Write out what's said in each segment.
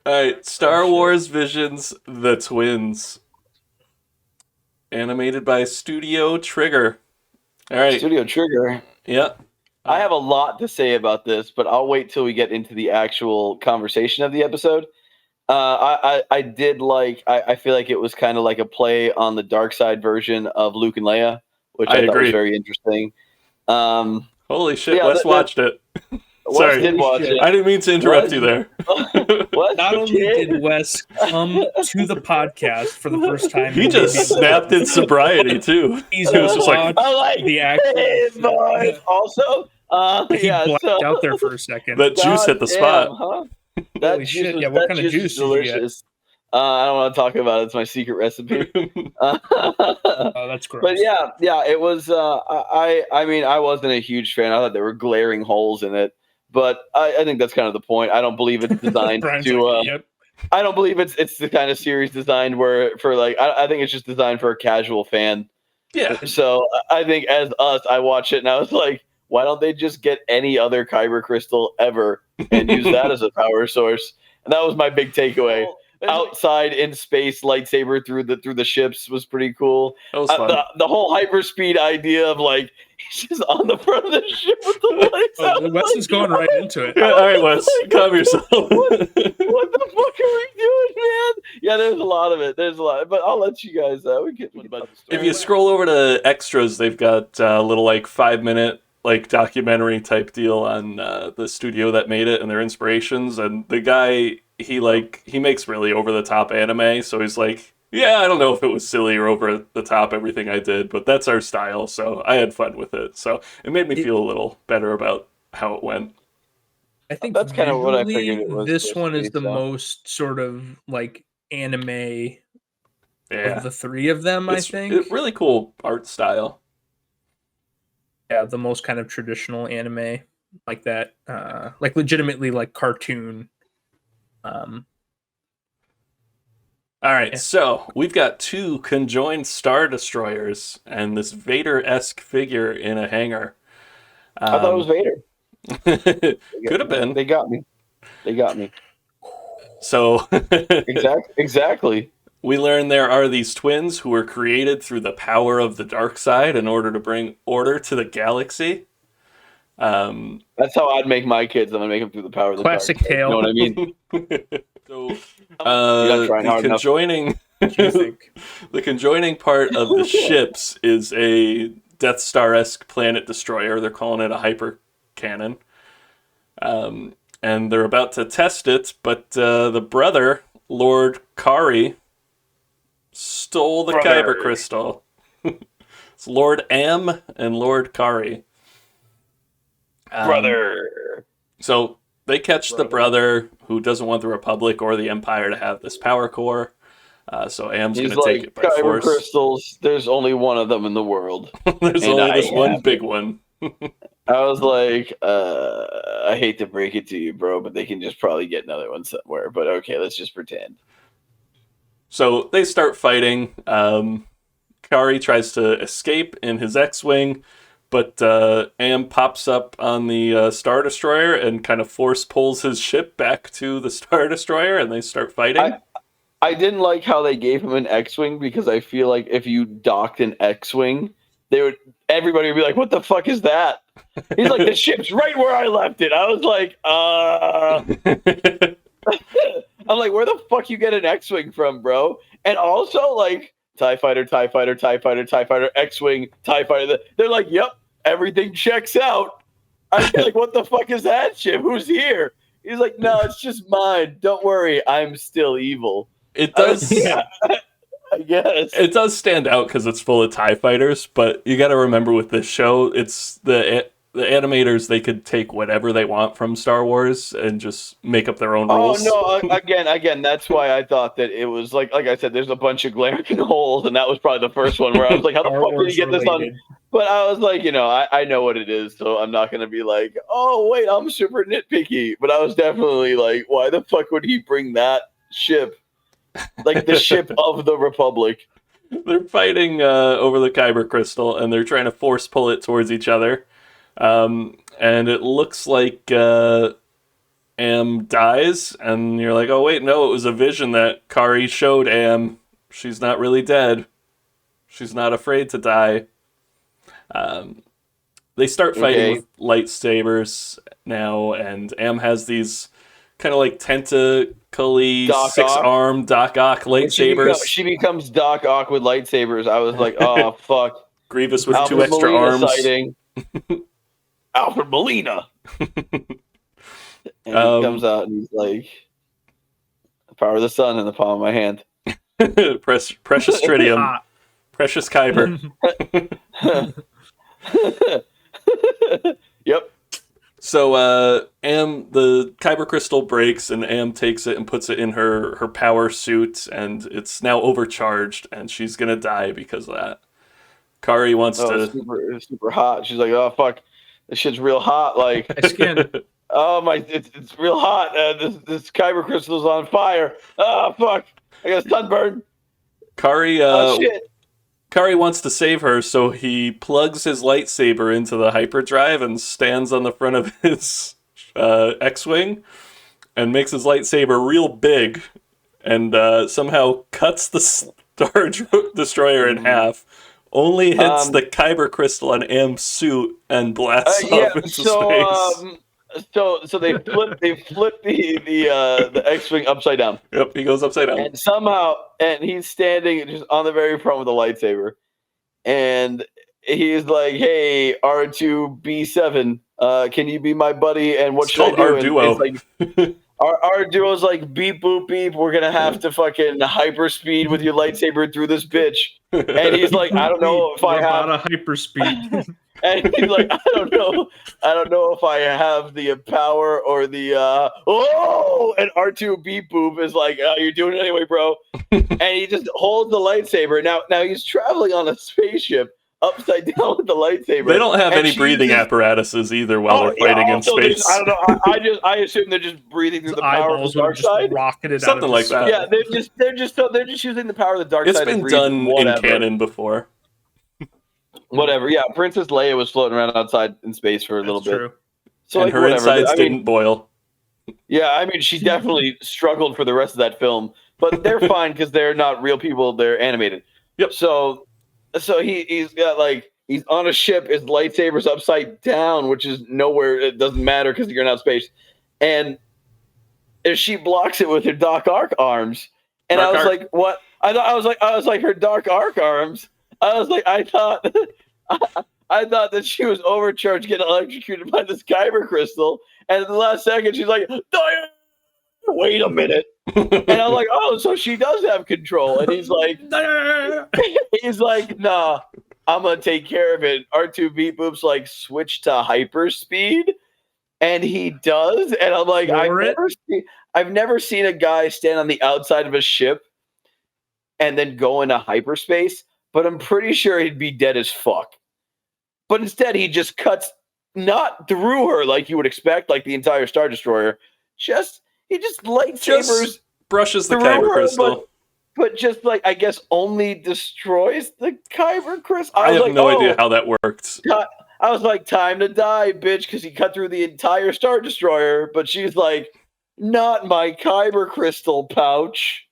All right, Star Wars Visions: The Twins, animated by Studio Trigger. All right, Studio Trigger. yeah. I have a lot to say about this, but I'll wait till we get into the actual conversation of the episode. I did like. I feel like it was kind of like a play on the dark side version of Luke and Leia, which I I thought was agree. very interesting. Um, Holy shit, yeah, Wes watched it. Wes Sorry, did watch shit. it. I didn't mean to interrupt Wes, you there. Wes Not only did. did Wes come to the podcast for the first time, He in just maybe a snapped in month, sobriety too. he's He was just like, watched I'm like, the actual. hey, boys. Also, He yeah. blacked So, out there for a second. that juice hit the damn, spot. huh? Holy shit! Yeah, what kind of juice did you get? delicious. I don't want to talk about it. It's my secret recipe. Oh, that's gross. But yeah, it was. I mean, I wasn't a huge fan. I thought there were glaring holes in it, but I think that's kind of the point. I don't believe it's designed Brian's to. like, yep. I don't believe it's the kind of series designed where for like. I think it's just designed for a casual fan. Yeah, So I think as us, I watched it and I was like, why don't they just get any other kyber crystal ever and use that as a power source? And that was my big takeaway. Outside in space lightsaber through the ships was pretty cool. that was fun. The whole hyperspeed idea of like he's just on the front of the ship with the lights Oh, out. Wes is going right into it. Yeah, all right, Wes, calm yourself. What the fuck are we doing, man? Yeah, there's a lot of it. There's a lot, but I'll let you guys. We can talk about the story. If you scroll over to extras, they've got a little like 5-minute like documentary type deal on the studio that made it and their inspirations. And the guy, he makes really over the top anime, so he's like, yeah, I don't know if it was silly or over the top everything I did, but that's our style, so I had fun with it. So it made me feel a little better about how it went. I think That's kind of what I visually, figured it was this supposed one to is be, the so. most sort of like anime Yeah, of the three of them. I think. it's really cool art style. Yeah, the most kind of traditional anime like that, like legitimately like cartoon. All right, Yeah. so we've got 2 conjoined Star Destroyers and this Vader-esque figure in a hangar. I thought it was Vader. Could have been. They got me. They got me. So Exactly. we learn there are these twins who were created through the power of the dark side in order to bring order to the galaxy. That's how I'd make my kids. I'm gonna make them through the power of the Classic dark. tale. You know what I mean? So You're not trying the hard enough. conjoining What do you think? the conjoining part of the ships is a Death Star-esque planet destroyer. They're calling it a hyper cannon. And they're about to test it, but the brother, Lord Kari, stole the Brother. Kyber crystal. It's Lord Am and Lord Kari. Brother. So they catch the brother who doesn't want the Republic or the Empire to have this power core. So Am's going He's to take like it by kyber force. crystals. There's only one of them in the world. There's And only I this one have big one. I was like, I hate to break it to you, bro, but they can just probably get another one somewhere. But okay, let's just pretend. So they start fighting. Kari tries to escape in his X-Wing, but Am pops up on the Star Destroyer and kind of force pulls his ship back to the Star Destroyer, and they start fighting. I didn't like how they gave him an X-Wing because I feel like if you docked an X-Wing, everybody would be like, "What the fuck is that?" He's like, "The ship's right where I left it." I was like, I'm like, "Where the fuck you get an X-Wing from, bro?" And also like TIE fighter, TIE fighter, TIE fighter, TIE fighter, X-Wing, TIE fighter. They're like, "Yep, everything checks out." I feel like, "What the fuck is that ship? Who's here?" He's like, "No, it's just mine. Don't worry, I'm still evil." It does. I guess It does stand out because it's full of TIE fighters, but you got to remember with this show, it's the animators, they could take whatever they want from Star Wars and just make up their own rules. Oh no! Again, that's why I thought that it was like I said, there's a bunch of glaring holes, and that was probably the first one where I was like, "How the fuck did he get this on?" But I was like, I know what it is, so I'm not gonna be like, "Oh wait, I'm super nitpicky." But I was definitely like, "Why the fuck would he bring that ship, like the ship of the Republic?" They're fighting over the Kyber crystal, and they're trying to force pull it towards each other. And it looks like Am dies, and you're like, oh wait, no, it was a vision that Kari showed Am. She's not really dead. She's not afraid to die. They start fighting with lightsabers now, and Am has these kind of like tentacly, six-armed Doc Ock lightsabers. She becomes Doc Ock with lightsabers. I was like, oh, fuck. Grievous with Alfred 2 extra Molina arms. Sighting. Alfred Molina. And he comes out and he's like, the power of the sun in the palm of my hand. Precious tritium. Precious Kyber. Yep. So Am, the Kyber crystal breaks, and Am takes it and puts it in her power suit, and it's now overcharged, and she's gonna die because of that. Kari wants to super hot. She's like, oh fuck, this shit's real hot. Like, oh my, it's real hot. This Kyber crystal's on fire. Oh fuck, I got sunburn. Kari, shit. Kari wants to save her, so he plugs his lightsaber into the hyperdrive and stands on the front of his X-Wing and makes his lightsaber real big and somehow cuts the Star Destroyer in half, only hits the Kyber crystal on Am's suit and blasts off into space. So they flip the X-Wing upside down. Yep, he goes upside down. And somehow, and he's standing just on the very front with a lightsaber. And he's like, hey, R2B7, can you be my buddy? And what should I do? Our duo. Like, our duo's like, beep, boop, beep. We're going to have to fucking hyperspeed with your lightsaber through this bitch. And he's like, I don't know if I have a hyperspeed. And he's like, I don't know if I have the power or the and R2 beep boop is like, oh, you're doing it anyway, bro. And he just holds the lightsaber. Now he's traveling on a spaceship upside down with the lightsaber. They don't have any breathing apparatuses either while they're fighting in space. I don't know. I assume they're just breathing through the power of the dark side. Rocketed something like that. Yeah, they're just using the power of the dark side. It's been done in canon before. Whatever, yeah. Princess Leia was floating around outside in space for a little bit. True. So and her insides didn't boil. Yeah, I mean, she definitely struggled for the rest of that film, but they're fine because they're not real people; they're animated. Yep. So he's got like he's on a ship. His lightsaber's upside down, which is nowhere. It doesn't matter because you're in outer space, and she blocks it with her Dark Arc arms. And I was like, "What?" I was like her Dark Arc arms. I was like, I thought that she was overcharged, getting electrocuted by this Kyber crystal, and at the last second, she's like, "Wait a minute," and I'm like, "Oh, so she does have control?" And he's like, "Nah, I'm gonna take care of it." R2 beep boop's like, switch to hyperspeed, and he does, and I'm like, I've never seen a guy stand on the outside of a ship and then go into hyperspace. But I'm pretty sure he'd be dead as fuck. But instead, he just cuts not through her like you would expect, like the entire Star Destroyer. He just lightsabers, brushes the Kyber crystal, but just like I guess only destroys the Kyber crystal. I have no idea how that worked. I was like, time to die, bitch, because he cut through the entire Star Destroyer. But she's like, not my Kyber crystal pouch.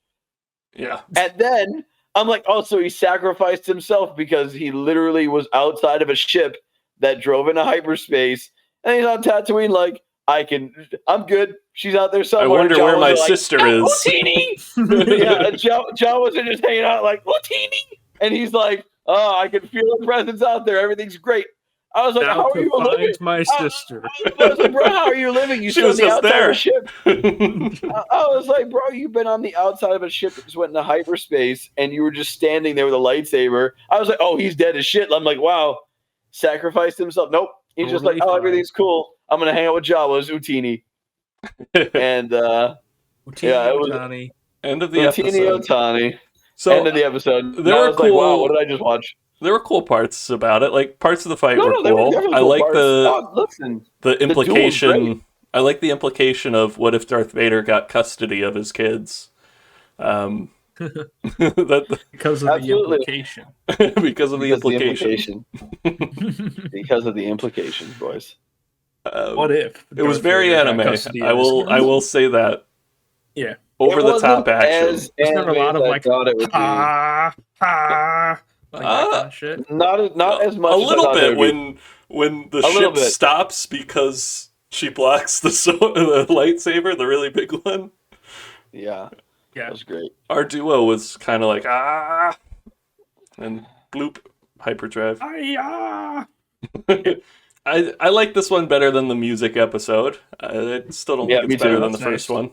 Yeah, and then. I'm like, oh, so he sacrificed himself because he literally was outside of a ship that drove into hyperspace, and he's on Tatooine like, I'm good. She's out there somewhere. I wonder where my sister is. Yeah, Jawas are just hanging out like, Lutini! And he's like, oh, I can feel her presence out there. Everything's great. I was like, how are you living? My sister. I was like, bro, how are you living? You still on the outside of a ship. I was like, bro, you've been on the outside of a ship that just went into hyperspace, and you were just standing there with a lightsaber. I was like, oh, he's dead as shit. I'm like, wow, sacrificed himself. Nope. He's just like, oh, everything's cool. I'm gonna hang out with Jawas, Utini. And yeah, it was Otani. End of the episode. Otani. So end of the episode. There were like, wow, what did I just watch? There were cool parts about it. Like parts of the fight were cool. I like the implication. I like the implication of what if Darth Vader got custody of his kids. Because of the implication. Because of the implication. Because of the implications, boys. What if It was Darth very Vader got anime. custody I of his will. I sons? will say that. Yeah. Over It the top wasn't action. as There's not a anime lot as of I like thought it would be. like that kind of shit. Not as much A as I little thought there bit would be. when the A little ship bit. stops because she blocks the the lightsaber, the really big one. Yeah, Yeah. that was great. Our duo was kind of like and bloop hyperdrive. I like this one better than the music episode. I still don't Yeah, think me it's better too. than the That's first nice. one.